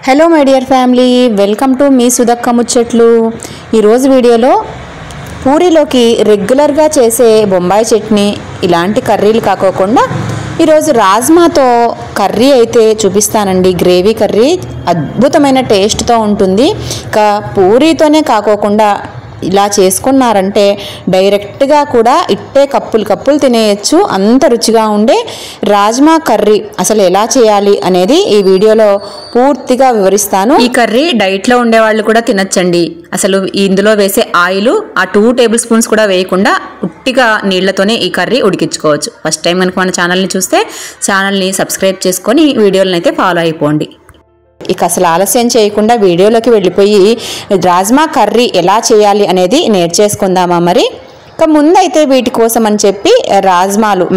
Hello my dear family, welcome to మీ సుధక్క ముచ్చట్లు. ఈరోజు వీడియోలో పూరీలోకి రెగ్యులర్గా చేసే బొంబాయి చట్నీ ఇలాంటి కర్రీలు కాకోకుండా ఈరోజు రాజ్మాతో కర్రీ అయితే చూపిస్తానండి. గ్రేవీ కర్రీ అద్భుతమైన టేస్ట్తో ఉంటుంది. ఇంకా పూరీతోనే కాకోకుండా ఇలా చేసుకున్నారంటే డైరెక్ట్గా కూడా ఇట్టే కప్పులు తినేయచ్చు. అంత రుచిగా ఉండే రాజ్మా కర్రీ అసలు ఎలా చేయాలి అనేది ఈ వీడియోలో పూర్తిగా వివరిస్తాను. ఈ కర్రీ డైట్లో ఉండే వాళ్ళు కూడా తినచ్చండి. అసలు ఇందులో వేసే ఆయిల్ 2 టేబుల్ స్పూన్స్ కూడా వేయకుండా ఉట్టిగా నీళ్లతోనే ఈ కర్రీ ఉడికించుకోవచ్చు. ఫస్ట్ టైం కనుక మన ఛానల్ని చూస్తే ఛానల్ని సబ్స్క్రైబ్ చేసుకొని వీడియోలను అయితే ఫాలో అయిపోండి. ఇక అసలు ఆలస్యం చేయకుండా వీడియోలోకి వెళ్ళిపోయి రాజ్మా కర్రీ ఎలా చేయాలి అనేది నేర్చేసుకుందామా. మరి ఇక ముందైతే వీటి కోసం అని చెప్పి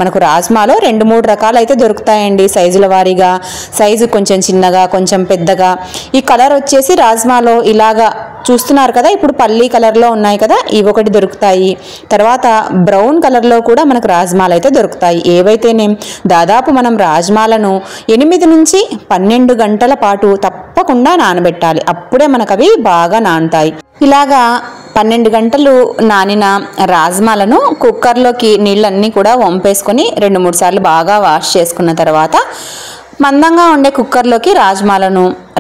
మనకు రాజ్మాలో 2-3 రకాలు అయితే దొరుకుతాయండి. సైజుల వారీగా, సైజు కొంచెం చిన్నగా కొంచెం పెద్దగా. ఈ కలర్ వచ్చేసి రాజ్మాలో ఇలాగా చూస్తున్నారు కదా, ఇప్పుడు పల్లీ కలర్లో ఉన్నాయి కదా, ఇవి ఒకటి దొరుకుతాయి. తర్వాత బ్రౌన్ కలర్లో కూడా మనకు రాజ్మాలు అయితే దొరుకుతాయి. ఏవైతేనే దాదాపు మనం రాజ్మాలను 8 నుంచి 12 గంటల పాటు తప్పకుండా నానబెట్టాలి. అప్పుడే మనకు అవి బాగా నానుతాయి. ఇలాగా 12 గంటలు నానిన రాజ్మాలను కుక్కర్లోకి నీళ్ళన్నీ కూడా వంపేసుకొని 2-3 సార్లు బాగా వాష్ చేసుకున్న తర్వాత మందంగా ఉండే కుక్కర్లోకి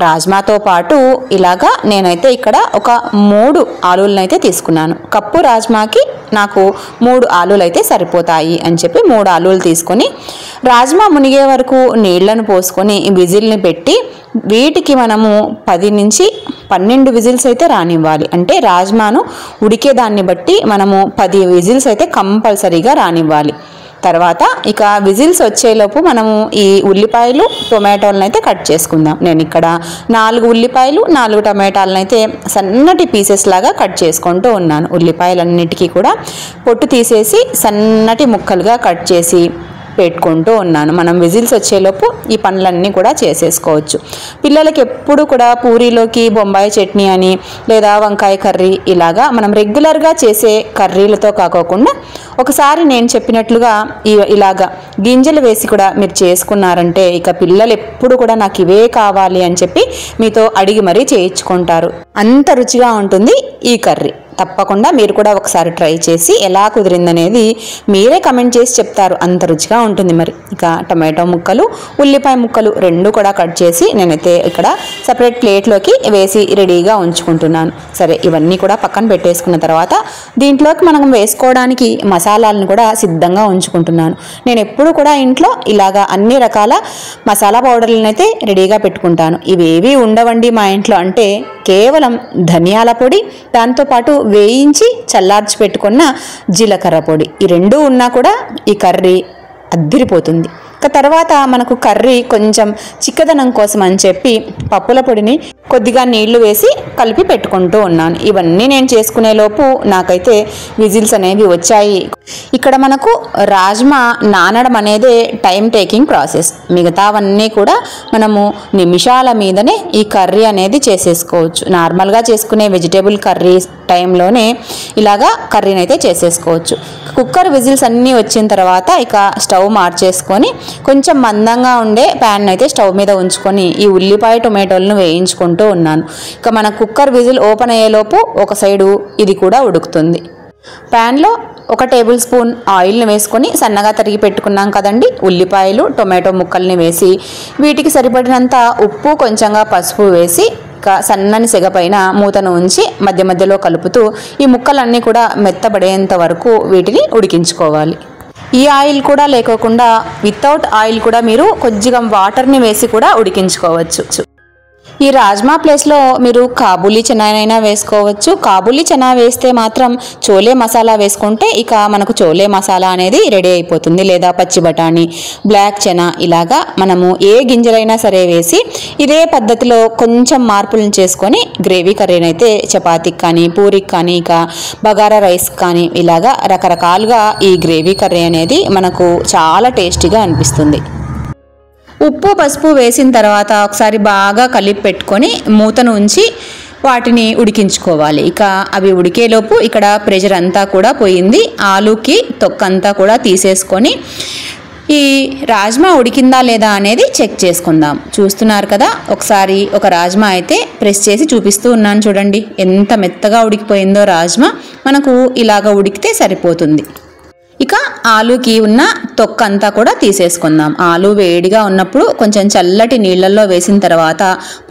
రాజ్మాతో పాటు ఇలాగా నేనైతే ఇక్కడ ఒక 3 ఆలులను అయితే తీసుకున్నాను. కప్పు రాజ్మాకి నాకు 3 ఆలులు అయితే సరిపోతాయి అని చెప్పి 3 ఆలులు తీసుకొని రాజ్మా మునిగే వరకు నీళ్లను పోసుకొని విజిల్ని పెట్టి వీటికి మనము 10 నుంచి 12 విజిల్స్ అయితే రానివ్వాలి. అంటే రాజ్మాను ఉడికేదాన్ని బట్టి మనము 10 విజిల్స్ అయితే కంపల్సరీగా రానివ్వాలి. తర్వాత ఇక విజిల్స్ వచ్చేలోపు మనము ఈ ఉల్లిపాయలు టొమాటోలను అయితే కట్ చేసుకుందాం. నేను ఇక్కడ 4 ఉల్లిపాయలు 4 టొమాటాలను అయితే సన్నటి పీసెస్ లాగా కట్ చేసుకుంటూ ఉన్నాను. ఉల్లిపాయలన్నిటికీ కూడా పొట్టు తీసేసి సన్నటి ముక్కలుగా కట్ చేసి పెట్టుకుంటూ ఉన్నాను. మనం విజిల్స్ వచ్చేలోపు ఈ పనులన్నీ కూడా చేసేసుకోవచ్చు. పిల్లలకి ఎప్పుడు కూడా పూరీలోకి బొంబాయి చట్నీ అని లేదా వంకాయ కర్రీ ఇలాగా మనం రెగ్యులర్గా చేసే కర్రీలతో కాకోకుండా ఒకసారి నేను చెప్పినట్లుగా ఇలాగా గింజలు వేసి కూడా మీరు చేసుకున్నారంటే ఇక పిల్లలు ఎప్పుడు కూడా నాకు ఇవే కావాలి అని చెప్పి మీతో అడిగి మరీ చేయించుకుంటారు. అంత రుచిగా ఉంటుంది ఈ కర్రీ. తప్పకుండా మీరు కూడా ఒకసారి ట్రై చేసి ఎలా కుదిరిందనేది మీరే కమెంట్ చేసి చెప్తారు. అంత రుచిగా ఉంటుంది. మరి ఇక టమాటో ముక్కలు, ఉల్లిపాయ ముక్కలు 2 కూడా కట్ చేసి నేనైతే ఇక్కడ సపరేట్ ప్లేట్లోకి వేసి రెడీగా ఉంచుకుంటున్నాను. సరే, ఇవన్నీ కూడా పక్కన పెట్టేసుకున్న తర్వాత దీంట్లోకి మనం వేసుకోవడానికి మసాలాలను కూడా సిద్ధంగా ఉంచుకుంటున్నాను. నేను ఎప్పుడు కూడా ఇంట్లో ఇలాగా అన్ని రకాల మసాలా పౌడర్లను అయితే రెడీగా పెట్టుకుంటాను. ఇవేవి ఉండవండి మా ఇంట్లో అంటే కేవలం ధనియాల పొడి, దాంతోపాటు వేయించి చల్లార్చి పెట్టుకున్న జీలకర్ర పొడి, ఈ 2 ఉన్నా కూడా ఈ కర్రీ అద్దిరిపోతుంది. తర్వాత మనకు కర్రీ కొంచెం చిక్కదనం కోసం అని చెప్పి పప్పుల పొడిని కొద్దిగా నీళ్లు వేసి కలిపి పెట్టుకుంటూ ఉన్నాను. ఇవన్నీ నేను చేసుకునే లోపు నాకైతే విజిల్స్ అనేవి వచ్చాయి. ఇక్కడ మనకు రాజ్మా నానడం అనేదే టైం టేకింగ్ ప్రాసెస్. మిగతావన్నీ కూడా మనము నిమిషాల మీదనే ఈ కర్రీ అనేది చేసేసుకోవచ్చు. నార్మల్గా చేసుకునే వెజిటేబుల్ కర్రీ టైంలోనే ఇలాగా కర్రీని అయితే చేసేసుకోవచ్చు. కుక్కర్ విజిల్స్ అన్నీ వచ్చిన తర్వాత ఇక స్టవ్ మార్చేసుకొని కొంచెం మందంగా ఉండే ప్యాన్ అయితే స్టవ్ మీద ఉంచుకొని ఈ ఉల్లిపాయ టొమాటోలను వేయించుకుంటూ ఉన్నాను. ఇక మన కుక్కర్ విజిల్ ఓపెన్ అయ్యేలోపు ఒక సైడు ఇది కూడా ఉడుకుతుంది. ప్యాన్లో 1 టేబుల్ స్పూన్ ఆయిల్ని వేసుకొని సన్నగా తరిగి పెట్టుకున్నాం కదండి ఉల్లిపాయలు టొమాటో ముక్కల్ని వేసి వీటికి సరిపడినంత ఉప్పు, కొంచెంగా పసుపు వేసి సన్నని సెగ పైన మూతను ఉంచి మధ్య మధ్యలో కలుపుతూ ఈ ముక్కలన్నీ కూడా మెత్తబడేంత వరకు వీటిని ఉడికించుకోవాలి. ఈ ఆయిల్ కూడా లేకోకుండా వితౌట్ ఆయిల్ కూడా మీరు కొద్దిగా వాటర్ని వేసి కూడా ఉడికించుకోవచ్చు. ఈ రాజ్మా ప్లేస్లో మీరు కాబూలీ చనానైనా వేసుకోవచ్చు. కాబూలీ చనా వేస్తే మాత్రం చోలే మసాలా వేసుకుంటే ఇక మనకు చోలే మసాలా అనేది రెడీ అయిపోతుంది. లేదా పచ్చి బఠానీ, బ్లాక్ చనా ఇలాగా మనము ఏ గింజలైనా సరే వేసి ఇదే పద్ధతిలో కొంచెం మార్పులను చేసుకొని గ్రేవీ కర్రీని అయితే చపాతీకి కానీ, పూరికి కానీ, ఇక బగారా రైస్ కానీ ఇలాగా రకరకాలుగా ఈ గ్రేవీ కర్రీ అనేది మనకు చాలా టేస్టీగా అనిపిస్తుంది. ఉప్పు, పసుపు వేసిన తర్వాత ఒకసారి బాగా కలిపి పెట్టుకొని మూతను ఉంచి వాటిని ఉడికించుకోవాలి. ఇక అవి ఉడికేలోపు ఇక్కడ ప్రెషర్ అంతా కూడా పోయింది. ఆలుకి తొక్కంతా కూడా తీసేసుకొని ఈ రాజ్మా ఉడికిందా లేదా అనేది చెక్ చేసుకుందాం. చూస్తున్నారు కదా, ఒకసారి ఒక రాజ్మా అయితే ప్రెస్ చేసి చూపిస్తూ ఉన్నాను. చూడండి ఎంత మెత్తగా ఉడికిపోయిందో రాజ్మా. మనకు ఇలాగ ఉడికితే సరిపోతుంది. ఇక ఆలూకి ఉన్న తొక్క అంతా కూడా తీసేసుకుందాం. ఆలు వేడిగా ఉన్నప్పుడు కొంచెం చల్లటి నీళ్ళల్లో వేసిన తర్వాత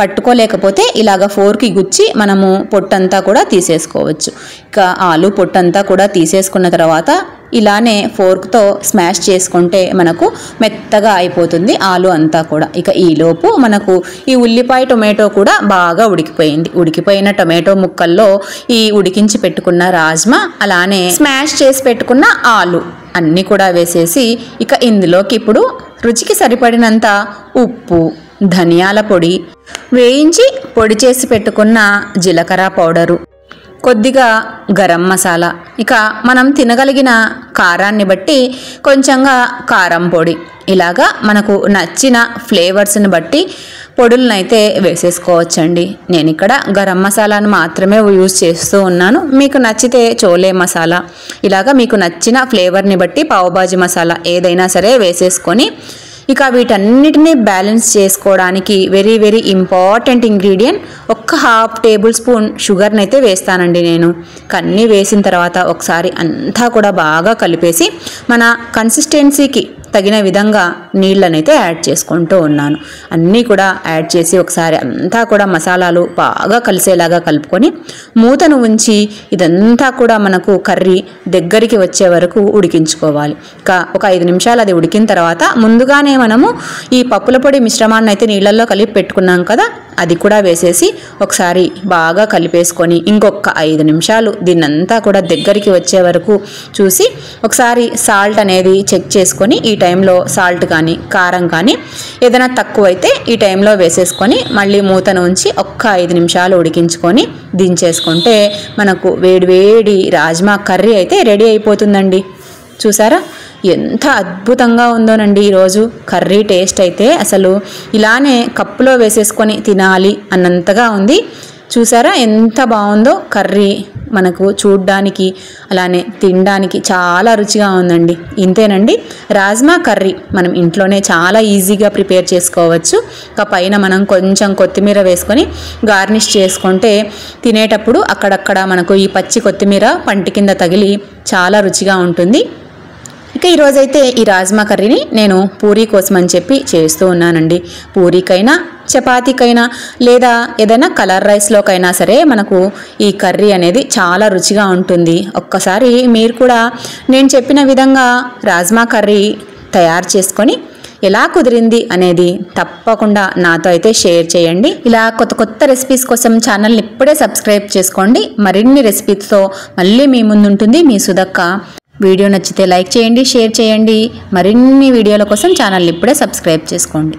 పట్టుకోలేకపోతే ఇలాగ ఫోర్కి గుచ్చి మనము పొట్టంతా కూడా తీసేసుకోవచ్చు. ఇక ఆలు పొట్టంతా కూడా తీసేసుకున్న తర్వాత ఇలానే ఫోర్క్తో స్మాష్ చేసుకుంటే మనకు మెత్తగా అయిపోతుంది ఆలు అంతా కూడా. ఇక ఈలోపు మనకు ఈ ఉల్లిపాయ టొమాటో కూడా బాగా ఉడికిపోయింది. ఉడికిపోయిన టొమాటో ముక్కల్లో ఈ ఉడికించి పెట్టుకున్న రాజ్మా, అలానే స్మాష్ చేసి పెట్టుకున్న ఆలు అన్నీ కూడా వేసేసి ఇక ఇందులోకి ఇప్పుడు రుచికి సరిపడినంత ఉప్పు, ధనియాల పొడి, వేయించి పొడి చేసి పెట్టుకున్న జీలకర్ర పౌడరు, కొద్దిగా గరం మసాలా, ఇక మనం తినగలిగిన కారాన్ని బట్టి కొంచెంగా కారం పొడి, ఇలాగా మనకు నచ్చిన ఫ్లేవర్స్ని బట్టి పొడులనైతే వేసేసుకోవచ్చండి. నేను ఇక్కడ గరం మసాలాను మాత్రమే యూజ్ చేస్తూ ఉన్నాను. మీకు నచ్చితే చోలే మసాలా, ఇలాగా మీకు నచ్చిన ఫ్లేవర్ని బట్టి పావుబాజీ మసాలా ఏదైనా సరే వేసేసుకొని ఇక వీటన్నిటినీ బ్యాలెన్స్ చేసుకోవడానికి వెరీ వెరీ ఇంపార్టెంట్ ఇంగ్రీడియంట్ ఒక్క 1/2 టేబుల్ స్పూన్ షుగర్ని అయితే వేస్తానండి నేను. అన్నీ వేసిన తర్వాత ఒకసారి అంతా కూడా బాగా కలిపేసి మన కన్సిస్టెన్సీకి తగిన విధంగా నీళ్ళనైతే యాడ్ చేసుకుంటూ ఉన్నాను. అన్నీ కూడా యాడ్ చేసి ఒకసారి అంతా కూడా మసాలాలు బాగా కలిసేలాగా కలుపుకొని మూతను ఉంచి ఇదంతా కూడా మనకు కర్రీ దగ్గరికి వచ్చే వరకు ఉడికించుకోవాలి. ఒక 5 నిమిషాలు అది ఉడికిన తర్వాత ముందుగానే మనము ఈ పప్పుల పొడి మిశ్రమాన్ని అయితే నీళ్ళల్లో కలిపి పెట్టుకున్నాం కదా, అది కూడా వేసేసి ఒకసారి బాగా కలిపేసుకొని ఇంకొక 5 నిమిషాలు దీన్నంతా కూడా దగ్గరికి వచ్చే వరకు చూసి ఒకసారి సాల్ట్ అనేది చెక్ చేసుకొని ఈ టైంలో సాల్ట్ కానీ కారం కానీ ఏదైనా తక్కువైతే ఈ టైంలో వేసేసుకొని మళ్ళీ మూతను ఉంచి ఒక్క 5 నిమిషాలు ఉడికించుకొని దించేసుకుంటే మనకు వేడివేడి రాజ్మా కర్రీ అయితే రెడీ అయిపోతుందండి. చూసారా ఎంత అద్భుతంగా ఉందోనండి ఈరోజు కర్రీ. టేస్ట్ అయితే అసలు ఇలానే కప్పులో వేసేసుకొని తినాలి అన్నంతగా ఉంది. చూసారా ఎంత బాగుందో కర్రీ. మనకు చూడ్డానికి అలానే తినడానికి చాలా రుచిగా ఉందండి. ఇంతేనండి రాజ్మా కర్రీ మనం ఇంట్లోనే చాలా ఈజీగా ప్రిపేర్ చేసుకోవచ్చు. పైన మనం కొంచెం కొత్తిమీర వేసుకొని గార్నిష్ చేసుకుంటే తినేటప్పుడు అక్కడక్కడ మనకు ఈ పచ్చి కొత్తిమీర పంటి కింద తగిలి చాలా రుచిగా ఉంటుంది. ఇక ఈరోజైతే ఈ రాజ్మా కర్రీని నేను పూరీ కోసం అని చెప్పి చేస్తూ ఉన్నానండి. పూరీకైనా చపాతీకైనా లేదా ఏదైనా కలర్ రైస్లోకైనా సరే మనకు ఈ కర్రీ అనేది చాలా రుచిగా ఉంటుంది. ఒక్కసారి మీరు కూడా నేను చెప్పిన విధంగా రాజ్మా కర్రీ తయారు చేసుకొని ఎలా కుదిరింది అనేది తప్పకుండా నాతో అయితే షేర్ చేయండి. ఇలా కొత్త కొత్త రెసిపీస్ కోసం ఛానల్ని ఇప్పుడే సబ్స్క్రైబ్ చేసుకోండి. మరిన్ని రెసిపీస్తో మళ్ళీ మీ ముందుంటుంది మీ సుధక్క. వీడియో నచ్చితే లైక్ చేయండి, షేర్ చేయండి. మరిన్ని వీడియోల కోసం ఛానల్ని ఇప్పుడే సబ్స్క్రైబ్ చేసుకోండి.